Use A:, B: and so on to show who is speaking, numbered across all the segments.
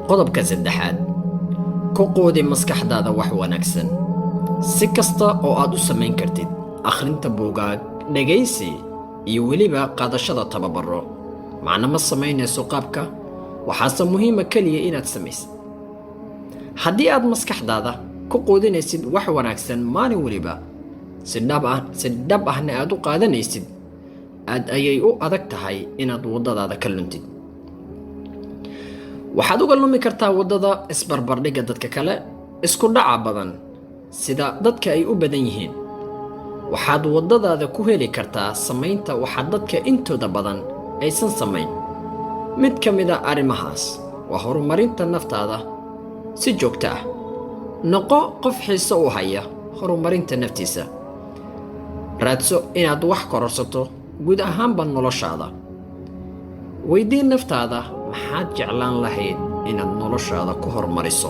A: qodobka saddexaad ku quudi maskaxdaada wax wanaagsan si kasta oo aad u samayn kartid akhrinta buugaag dhegaysi iyo weliba qaadashada tababaro macna ma samaynayso qaabka waxaase muhiima keliya inaad samaysid haddii aad maskaxdaada ku quudinaysid wax wanaagsan maalin weliba si dhab ahna aad u qaadanaysid aad ayay u adag tahay inaad waddadaada ka luntid waxaad uga lumi kartaa waddada isbarbardhigga dadka kale isku dhaca badan sida dadka ay u badan yihiin waxaad waddadaada ku heli kartaa samaynta waxa dadka intooda badan aysan samayn mid ka mid a arrimahaas waa horumarinta naftaada si joogto ah noqo qof xiiso u haya horumarinta naftiisa raadso inaad wax kororsato guud ahaanba noloshaada weydii naftaada maxaad jeclaan lahayd inaad noloshaada ku horumariso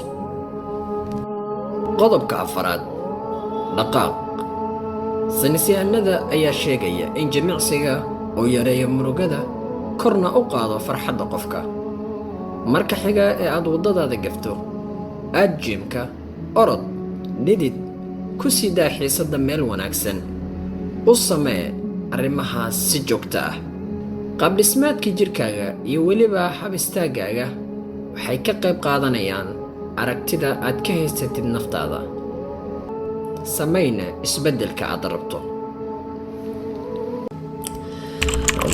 A: qodobka afaraad dhaqaaq saynisyahanada ayaa sheegaya in jimicsiga oo yareeyo murugada korna u qaado farxadda qofka marka xiga ee aad waddadaada gafto aad jiimka orod dhidid ku sii daa xiisadda meel wanaagsan u samee arrimahaas si joogto ah qaabdhismaadka jirkaaga iyo weliba habistaaggaaga waxay ka qayb qaadanayaan aragtida aad ka haysatid naftaada samayna isbeddelka aad rabto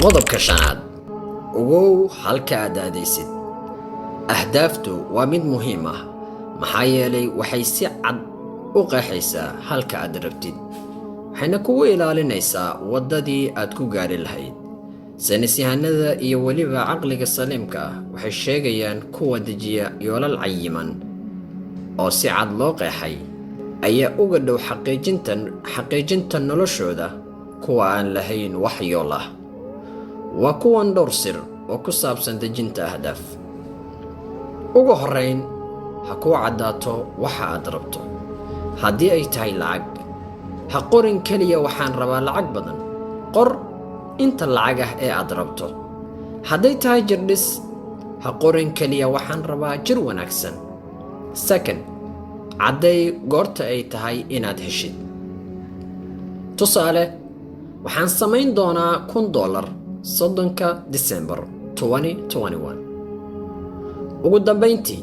A: qodobka shanaad ogow halka aad aadaysid ahdaaftu waa mid muhiim ah maxaa yeelay waxay si cad u qeexaysaa halka aad rabtid waxayna kugu ilaalinaysaa waddadii aad ku gaari lahayd saynisyahanada iyo weliba caqliga saliimka ah waxay sheegayaan kuwa dejiya yoolal cayiman oo si cad loo qeexay ayaa uga dhow xaqiijinta noloshooda kuwa aan lahayn wax yool ah waa kuwan dhowr sir oo ku saabsan dejinta ahdaaf ugu horrayn ha kuu caddaato waxa aad rabto haddii ay tahay lacag ha qorin keliya waxaan rabaa lacag badan qor inta lacag ah ee aad rabto hadday tahay jirdhis ha qorin keliya waxaan rabaa jir wanaagsan second cadday goorta ay tahay inaad heshid tusaale waxaan samayn doonaa $1,000 soddonka December 2021 ugu dambayntii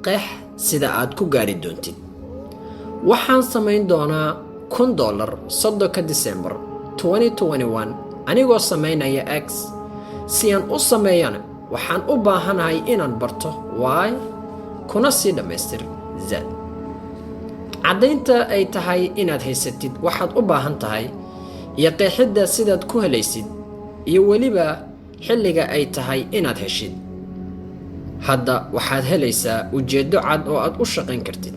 A: qeex sida aad ku gaari doontid waxaan samayn doonaa $1,000 soddonka December 2021 anigoo samaynaya x si aan u sameeyana waxaan u baahanahay inaan barto y kuna sii dhammaystir z caddaynta ay tahay inaad haysatid waxaad u baahan tahay iyo qeexidda sidaad ku helaysid iyo weliba xilliga ay tahay inaad heshid hadda waxaad helaysaa ujeeddo cad oo aad u shaqayn kartid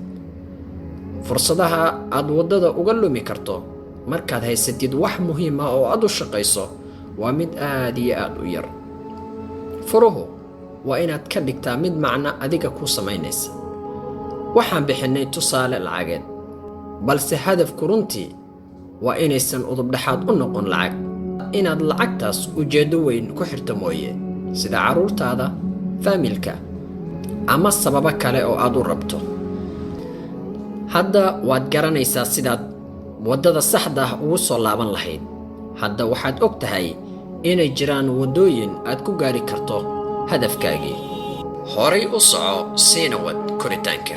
A: fursadaha aad waddada uga lumi karto markaad haysatid wax muhiim ah oo aad u shaqayso waa mid aad iyo aad u yar furuhu waa inaad ka dhigtaa mid macno adiga ku samaynaysa waxaan bixinnay tusaale lacageed balse hadafku runtii waa inaysan udubdhaxaad u noqon lacag inaad lacagtaas ujeeddo weyn ku xirto mooye sida carruurtaada faamilka ama sababo kale oo aad u rabto hadda waad garanaysaa sidaad waddada saxda ah ugu soo laaban lahayd hadda waxaad og tahay inay jiraan waddooyin aad ku gaari karto hadafkaagii horay u soco siina wad koritaanka